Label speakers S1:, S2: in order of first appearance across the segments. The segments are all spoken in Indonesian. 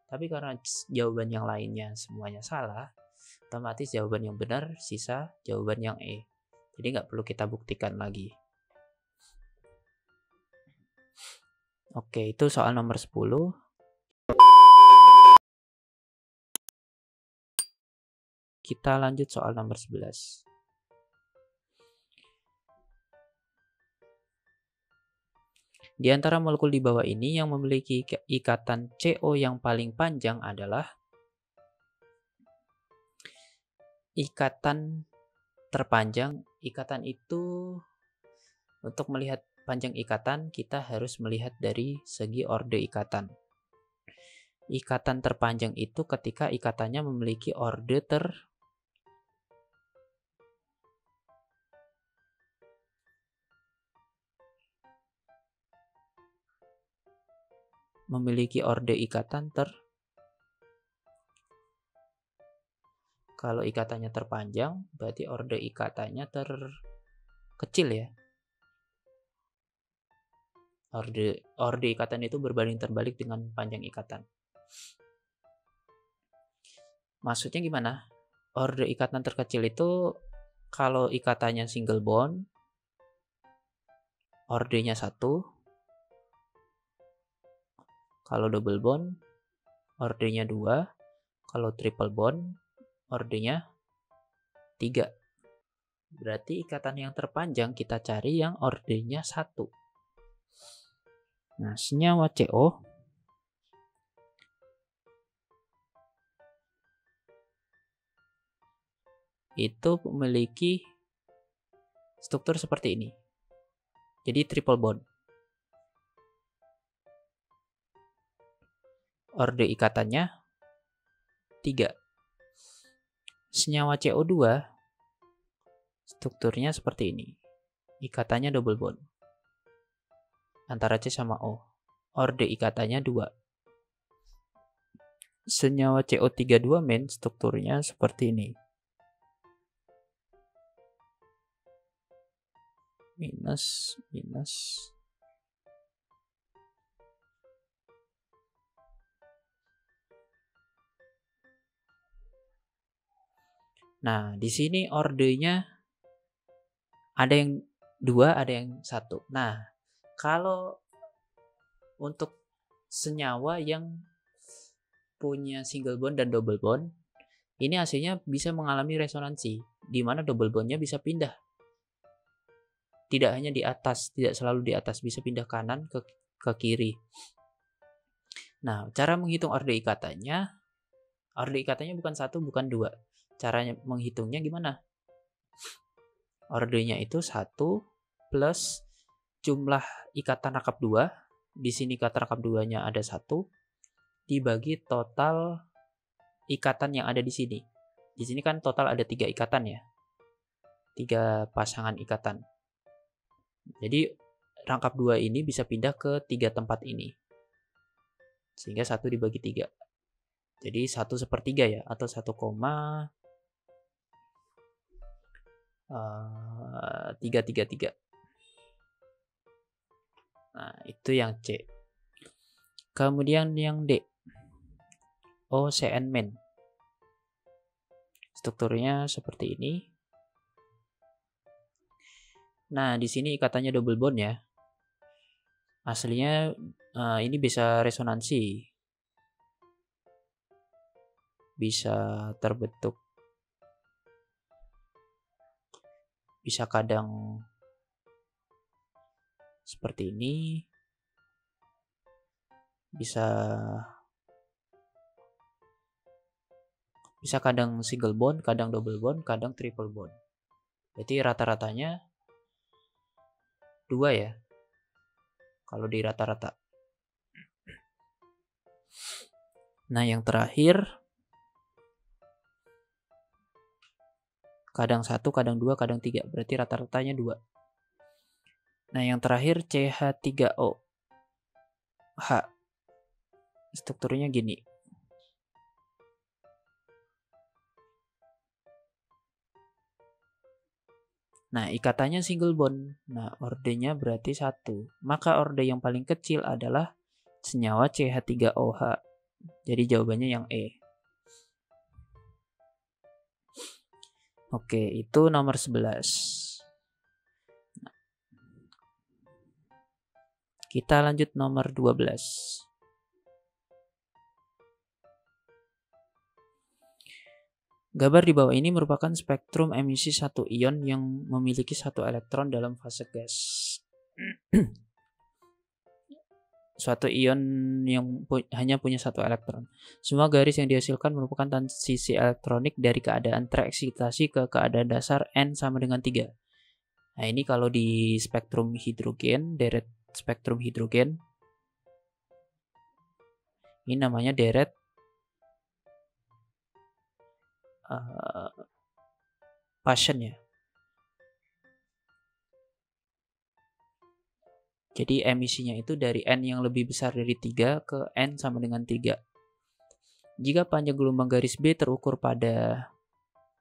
S1: Tapi karena jawaban yang lainnya semuanya salah, otomatis jawaban yang benar sisa jawaban yang E. Jadi nggak perlu kita buktikan lagi. Oke, itu soal nomor 10. Kita lanjut soal nomor 11. Di antara molekul di bawah ini yang memiliki ikatan CO yang paling panjang adalah ikatan terpanjang. Ikatan itu, untuk melihat panjang ikatan, kita harus melihat dari segi orde ikatan. Ikatan terpanjang itu ketika ikatannya memiliki orde ikatan kalau ikatannya terpanjang, berarti orde ikatannya terkecil ya. Orde ikatan itu berbanding terbalik dengan panjang ikatan. Maksudnya gimana? Orde ikatan terkecil itu kalau ikatannya single bond, ordenya 1. Kalau double bond, ordenya 2. Kalau triple bond, ordenya 3. Berarti ikatan yang terpanjang kita cari yang ordenya 1. Nah, senyawa CO itu memiliki struktur seperti ini. Jadi triple bond. Orde ikatannya 3. Senyawa CO2 strukturnya seperti ini. Ikatannya double bond antara C sama O. Orde ikatannya 2. Senyawa CO32 main strukturnya seperti ini. Minus. Nah, di sini ordenya ada yang 2, ada yang 1. Nah, kalau untuk senyawa yang punya single bond dan double bond, ini hasilnya bisa mengalami resonansi, di mana double bondnya bisa pindah. Tidak hanya di atas, tidak selalu di atas, bisa pindah kanan ke kiri. Nah, cara menghitung orde ikatannya bukan 1, bukan 2. Caranya menghitungnya gimana? Ordenya itu 1 plus jumlah ikatan rangkap 2. Di sini ikatan rangkap 2-nya ada 1. Dibagi total ikatan yang ada di sini. Di sini kan total ada 3 ikatan ya. 3 pasangan ikatan. Jadi rangkap 2 ini bisa pindah ke 3 tempat ini. Sehingga 1 dibagi 3. Jadi 1/3 ya, atau 1,333. Nah, itu yang C. Kemudian yang D. OCN main. Strukturnya seperti ini. Nah, di sini ikatannya double bond ya. Aslinya ini bisa resonansi. Bisa terbentuk. Bisa kadang seperti ini. Bisa kadang single bond, kadang double bond, kadang triple bond. Berarti rata-ratanya 2 ya. Kalau di rata-rata. Nah, yang terakhir kadang 1, kadang 2, kadang 3. Berarti rata-ratanya 2. Nah, yang terakhir CH3OH. Strukturnya gini. Nah, ikatannya single bond. Nah, ordenya berarti 1. Maka orde yang paling kecil adalah senyawa CH3OH. Jadi jawabannya yang E. Oke, itu nomor 11. Kita lanjut nomor 12. Gambar di bawah ini merupakan spektrum emisi satu ion yang memiliki satu elektron dalam fase gas. Suatu ion yang hanya punya satu elektron. Semua garis yang dihasilkan merupakan transisi elektronik dari keadaan tereksitasi ke keadaan dasar N sama dengan 3. Nah, ini kalau di spektrum hidrogen, deret spektrum hidrogen, ini namanya deret Paschen ya. Jadi emisinya itu dari N yang lebih besar dari 3 ke N sama dengan 3. Jika panjang gelombang garis B terukur pada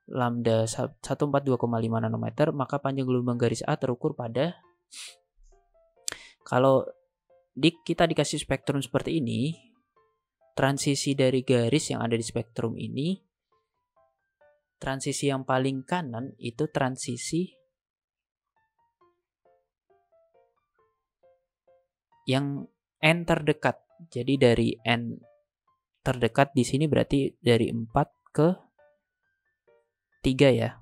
S1: lambda 142,5 nanometer, maka panjang gelombang garis A terukur pada, kalau kita dikasih spektrum seperti ini, transisi dari garis yang ada di spektrum ini, transisi yang paling kanan itu transisi yang N terdekat. Jadi dari N terdekat di sini berarti dari 4 ke 3 ya.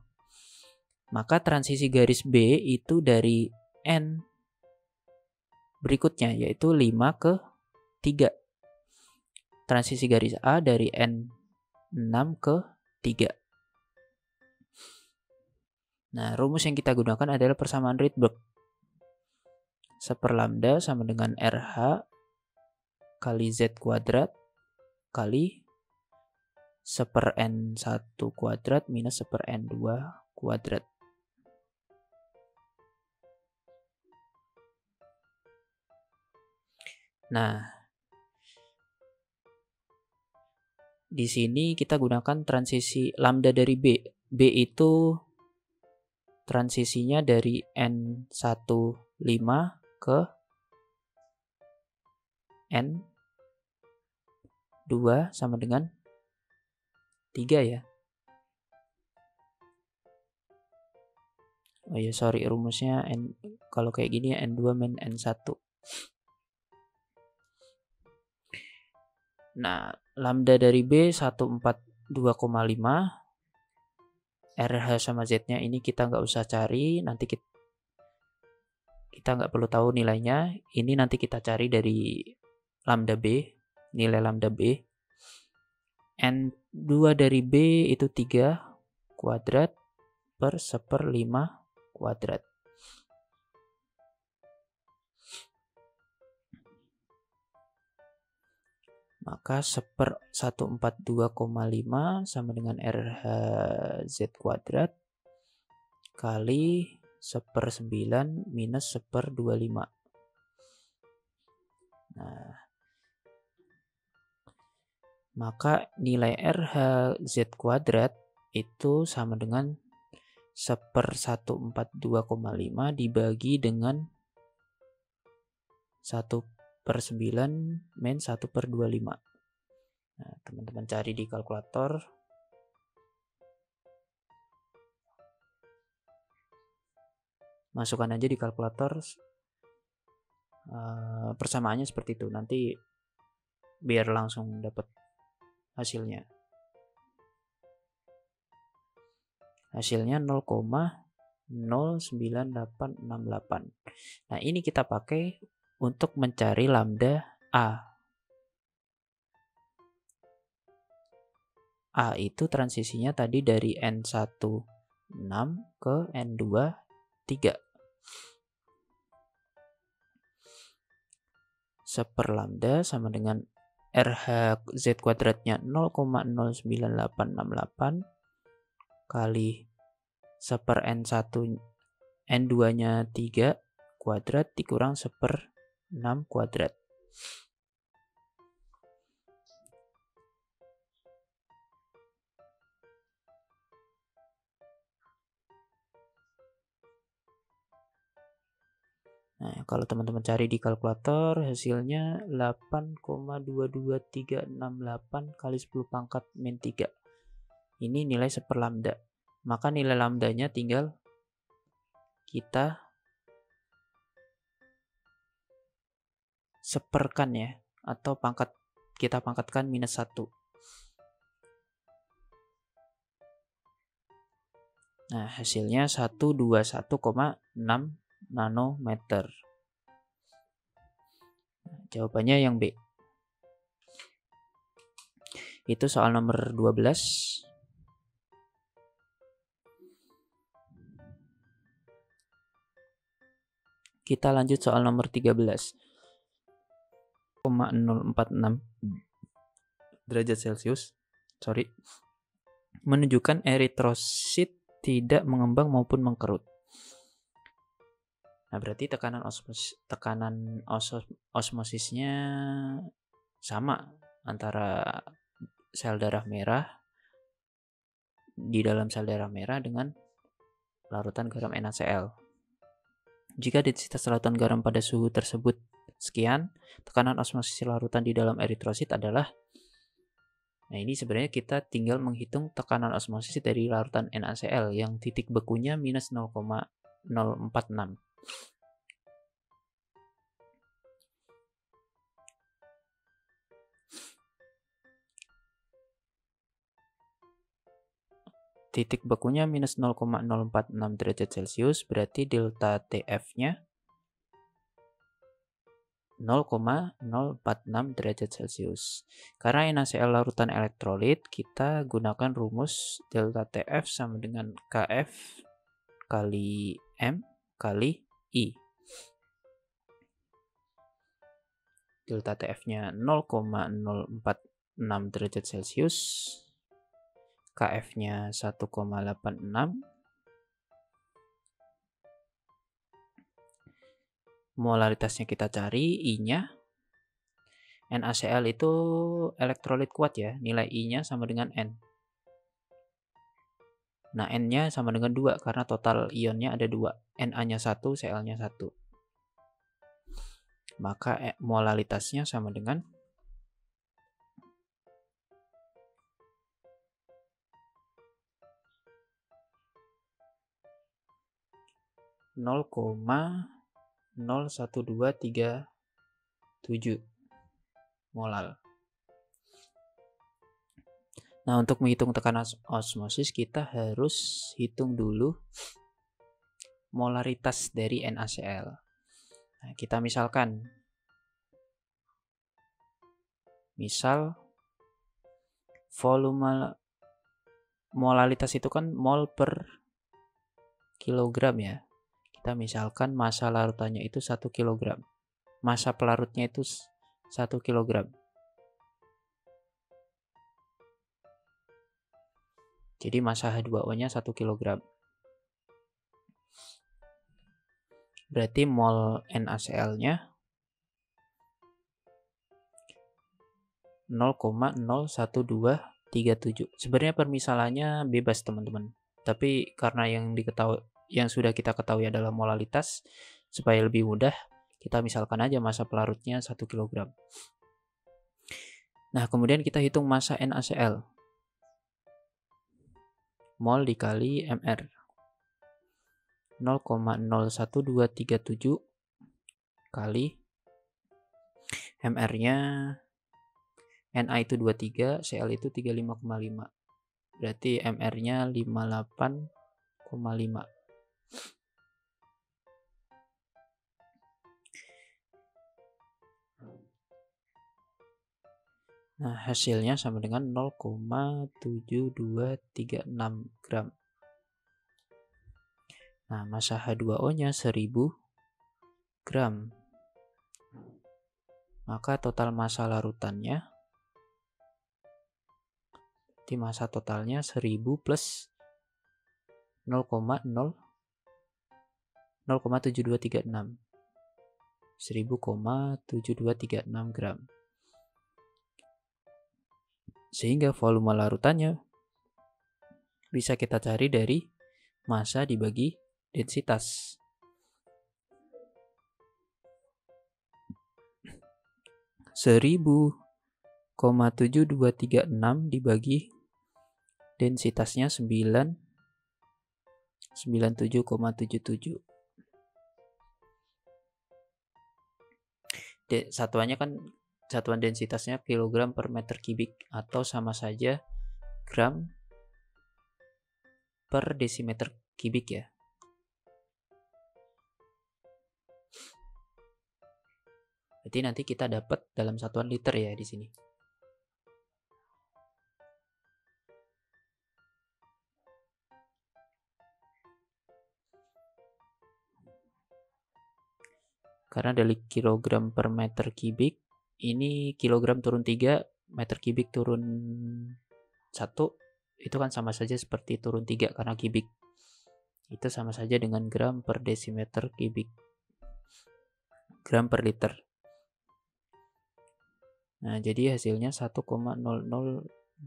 S1: Maka transisi garis B itu dari N berikutnya, yaitu 5 ke 3. Transisi garis A dari N 6 ke 3. Nah, rumus yang kita gunakan adalah persamaan Rydberg. 1 lambda sama dengan RH kali Z kuadrat kali 1/N1 kuadrat minus 1/N2 kuadrat. Nah, di sini kita gunakan transisi lambda dari B. B itu transisinya dari N15 ke N2 sama dengan 3 ya. Oh ya, sorry, rumusnya kalau kayak gini N2 min N1. Nah, lambda dari B 142,5. RH sama Z-nya ini kita nggak usah cari, nanti kita nggak perlu tahu nilainya. Ini nanti kita cari dari lambda B, nilai lambda B. N2 dari B itu 3 kuadrat per 1/5 kuadrat. Maka 142,5 sama dengan RH Z kuadrat kali 1/9 minus 1/25. Nah, maka nilai RH Z kuadrat itu sama dengan 1/142,5 dibagi dengan 1/9 min 1/25. Nah, teman-teman cari di kalkulator. Masukkan aja di kalkulator persamaannya seperti itu. Nanti biar langsung dapat hasilnya. Hasilnya 0,09868. Nah, ini kita pakai untuk mencari lambda A. A itu transisinya tadi dari N1 6 ke N2 3. 1 lambda sama dengan RH Z kuadratnya 0,09868 kali 1/N1 N2-nya 3 kuadrat dikurang 1/6 kuadrat. Nah, Kalau teman-teman cari di kalkulator, hasilnya 8,22368 kali 10 pangkat min 3. Ini nilai seperlambda. Maka nilai lambdanya tinggal kita seperkan ya, atau kita pangkatkan minus 1. Nah, hasilnya 121,6 nanometer. Jawabannya yang B. Itu soal nomor 12. Kita lanjut soal nomor 13. 0,046 derajat Celcius. Menunjukkan eritrosit tidak mengembang maupun mengkerut. Nah, berarti tekanan osmosisnya sama antara sel darah merah di dalam sel darah merah dengan larutan garam NaCl. Jika densitas larutan garam pada suhu tersebut sekian, tekanan osmosis larutan di dalam eritrosit adalah. Nah, ini sebenarnya kita tinggal menghitung tekanan osmosis dari larutan NaCl yang titik bekunya minus 0,046. Titik bekunya minus 0,046 derajat Celcius, berarti delta TF-nya 0,046 derajat Celcius. Karena NaCl larutan elektrolit, kita gunakan rumus delta TF sama dengan Kf kali M kali I. Delta TF-nya 0,046 derajat Celcius. Kf-nya 1,86. Molaritasnya kita cari, I-nya. NaCl itu elektrolit kuat ya, nilai I-nya sama dengan N. Nah, N-nya sama dengan 2 karena total ionnya ada 2. Na-nya 1, Cl-nya 1. Maka molaritasnya sama dengan 0,01237 molal. Nah, untuk menghitung tekanan osmosis kita harus hitung dulu molaritas dari NaCl. Nah, kita misal volume molaritas itu kan mol per kilogram ya. Kita misalkan massa larutannya itu 1 kg. Massa pelarutnya itu 1 kg. Jadi massa H2O-nya 1 kg. Berarti mol NaCl-nya 0,01237. Sebenarnya permisalannya bebas teman-teman. Tapi karena yang sudah kita ketahui adalah molaritas, supaya lebih mudah, kita misalkan aja massa pelarutnya 1 kg. Nah, kemudian kita hitung massa NaCl. Mol dikali mR. 0,01237 kali mR-nya Na itu 23, Cl itu 35,5. Berarti mR-nya 58,5. Nah, hasilnya sama dengan 0,7236 gram. Nah, massa H2O-nya 1000 gram. Maka total massa larutannya, di massa totalnya 1000 plus 0,7236. 1000,7236 gram. Sehingga volume larutannya bisa kita cari dari massa dibagi densitas. 1000,7236 dibagi densitasnya 97,77. Satuannya kan, satuan densitasnya kilogram per meter kubik, atau sama saja gram per desimeter kubik ya. Berarti nanti kita dapat dalam satuan liter ya di sini. Karena dari kilogram per meter kubik, ini kilogram turun 3, meter kubik turun 1, itu kan sama saja seperti turun 3 karena kubik. Itu sama saja dengan gram per desimeter kubik. Gram per liter. Nah, jadi hasilnya 1,00296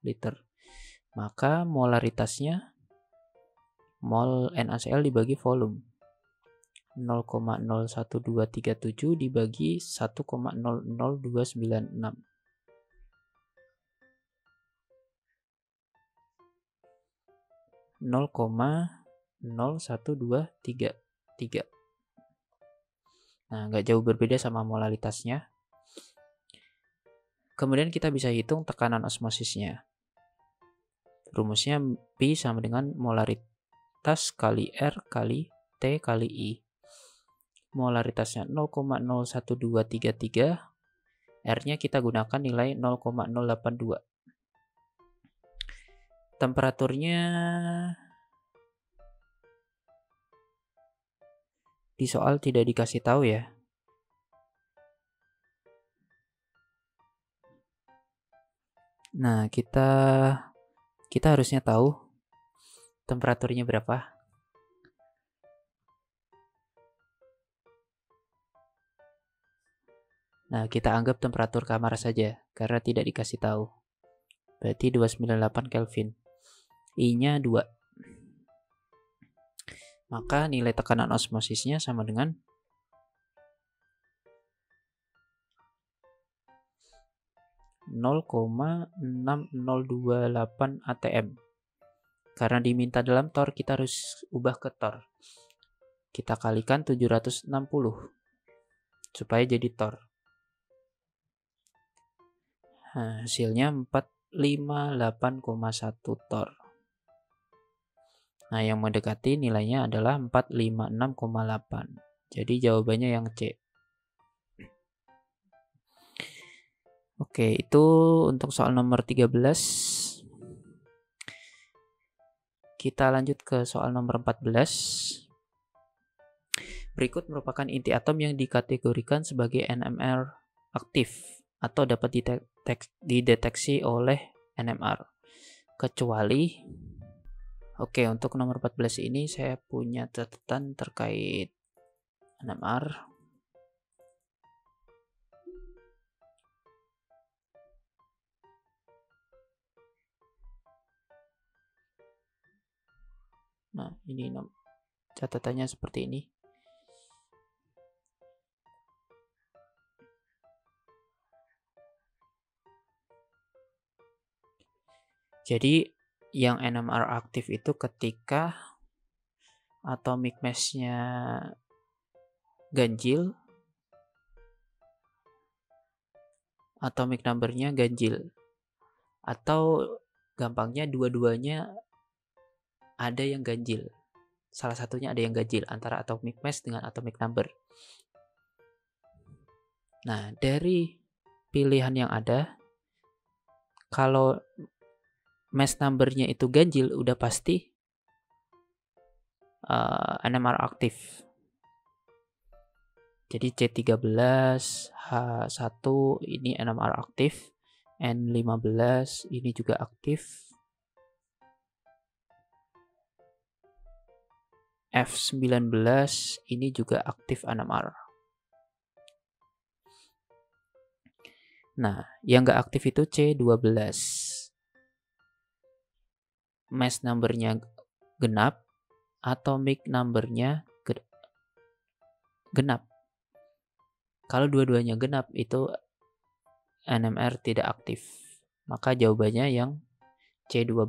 S1: liter. Maka molaritasnya mol NaCl dibagi volume. 0,01237 dibagi 1,00296. 0,01233. Nah, nggak jauh berbeda sama molaritasnya. Kemudian kita bisa hitung tekanan osmosisnya. Rumusnya P sama dengan molaritas kali R kali T kali I. Molaritasnya 0,01233, R-nya kita gunakan nilai 0,082. Temperaturnya di soal tidak dikasih tahu ya. Nah, kita harusnya tahu temperaturnya berapa. Nah, kita anggap temperatur kamar saja karena tidak dikasih tahu. Berarti 298 Kelvin. I-nya 2. Maka nilai tekanan osmosisnya sama dengan 0,6028 atm. Karena diminta dalam torr, kita harus ubah ke torr. Kita kalikan 760 supaya jadi torr. Nah, hasilnya 458,1 torr. Nah, yang mendekati nilainya adalah 456,8. Jadi jawabannya yang C. Oke, itu untuk soal nomor 13. Kita lanjut ke soal nomor 14. Berikut merupakan inti atom yang dikategorikan sebagai NMR aktif atau dapat dideteksi oleh NMR. Kecuali, oke, untuk nomor 14 ini saya punya catatan terkait NMR. Nah, ini catatannya seperti ini. Jadi yang NMR aktif itu ketika atomic mass-nya ganjil, atomic number-nya ganjil, atau gampangnya dua-duanya ada yang ganjil. Salah satunya ada yang ganjil antara atomic mass dengan atomic number. Nah, dari pilihan yang ada, kalau mass number-nya itu ganjil, udah pasti NMR aktif. Jadi C13, H1 ini NMR aktif, N15 ini juga aktif, F19 ini juga aktif NMR. Nah, yang nggak aktif itu C12. Mass number-nya genap, atomic number-nya genap. Kalau dua-duanya genap itu NMR tidak aktif. Maka jawabannya yang C12.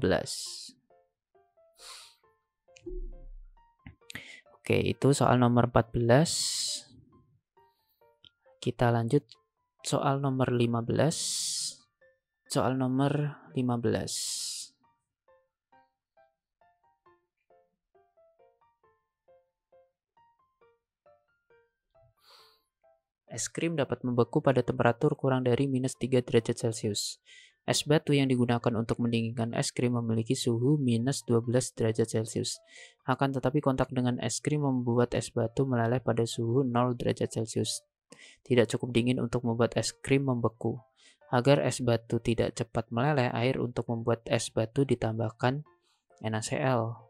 S1: Oke, itu soal nomor 14. Kita lanjut soal nomor 15. Soal nomor 15. Es krim dapat membeku pada temperatur kurang dari minus 3 derajat Celcius. Es batu yang digunakan untuk mendinginkan es krim memiliki suhu minus 12 derajat Celcius. Akan tetapi kontak dengan es krim membuat es batu meleleh pada suhu 0 derajat Celcius. Tidak cukup dingin untuk membuat es krim membeku. Agar es batu tidak cepat meleleh, air untuk membuat es batu ditambahkan NaCl.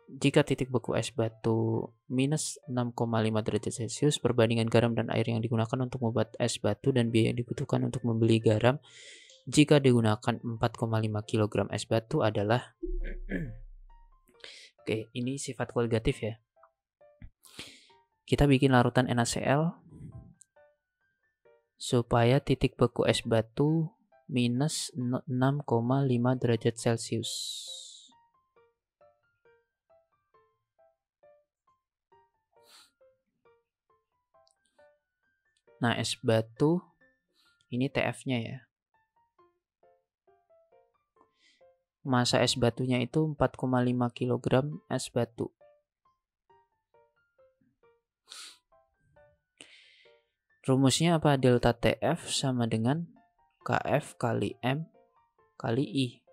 S1: Jika titik beku es batu minus 6,5 derajat Celcius, perbandingan garam dan air yang digunakan untuk membuat es batu dan biaya yang dibutuhkan untuk membeli garam jika digunakan 4,5 kg es batu adalah Oke, ini sifat kualitatif ya. Kita bikin larutan NaCl supaya titik beku es batu minus 6,5 derajat Celcius. Nah, es batu ini TF-nya ya. Massa es batunya itu 4,5 kg es batu. Rumusnya apa? Delta TF sama dengan KF kali M kali I.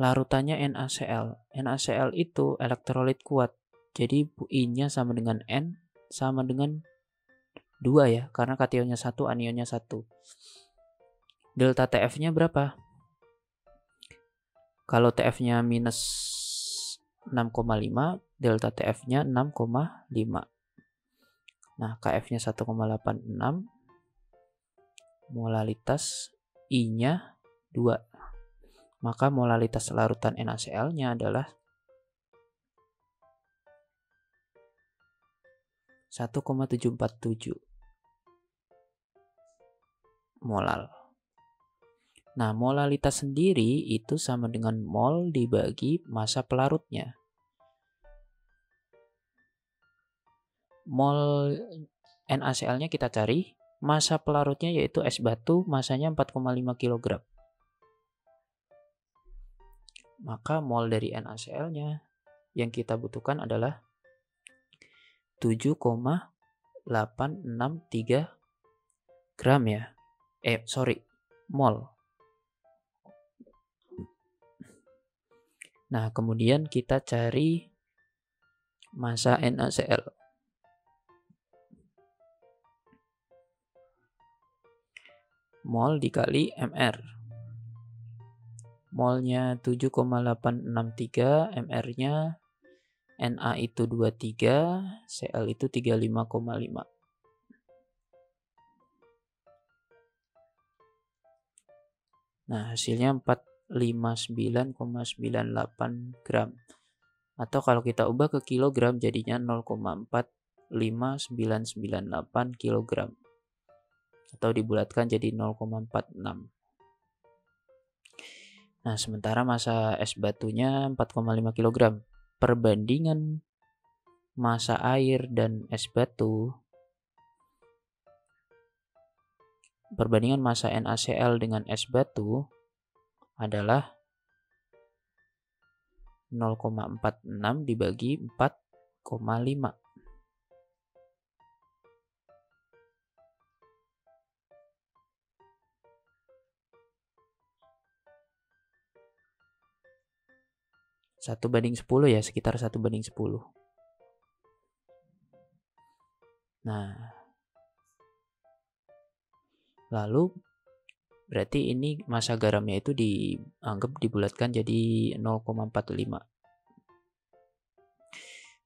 S1: Larutannya NaCl. NaCl itu elektrolit kuat. Jadi I-nya sama dengan N sama dengan 2 ya. Karena kationnya 1, anionnya 1. Delta TF-nya berapa? Kalau TF-nya minus 6,5, delta TF-nya 6,5. Nah, KF-nya 1,86. Molalitas I-nya 2. Maka molalitas larutan NaCl-nya adalah 1,747 molal. Nah, molalitas sendiri itu sama dengan mol dibagi massa pelarutnya. Mol NaCl-nya kita cari, massa pelarutnya yaitu es batu, massanya 4,5 kg. Maka mol dari NaCl-nya yang kita butuhkan adalah 7,863 gram ya. Mol. Nah, kemudian kita cari massa NaCl. Mol dikali mR. Molnya 7,863, mR-nya Na itu 23, Cl itu 35,5. Nah, hasilnya 459,98 gram. Atau kalau kita ubah ke kilogram jadinya 0,45998 kilogram. Atau dibulatkan jadi 0,46. Nah, sementara massa es batunya 4,5 kg. Perbandingan massa air dan es batu, perbandingan massa NaCl dengan es batu adalah 0,46 dibagi 4,5. Satu banding 10 ya, sekitar 1:10. Nah, lalu berarti ini massa garamnya itu dianggap dibulatkan jadi 0,45.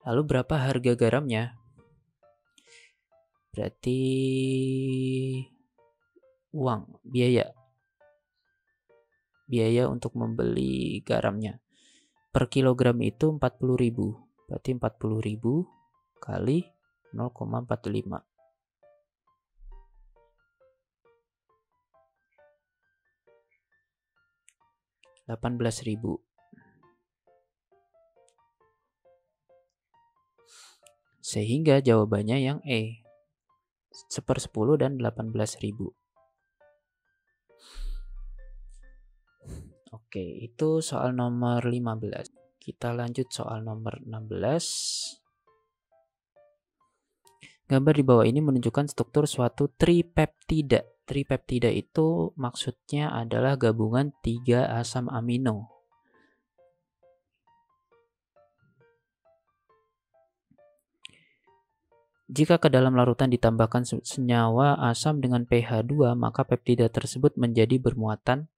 S1: Lalu berapa harga garamnya? Berarti uang, biaya untuk membeli garamnya. Per kilogram itu 40.000. Berarti 40.000 kali 0,45. 18.000. Sehingga jawabannya yang E. 1/10 dan 18.000. Oke, itu soal nomor 15. Kita lanjut soal nomor 16. Gambar di bawah ini menunjukkan struktur suatu tripeptida. Tripeptida itu maksudnya adalah gabungan 3 asam amino. Jika ke dalam larutan ditambahkan senyawa asam dengan pH 2, maka peptida tersebut menjadi bermuatan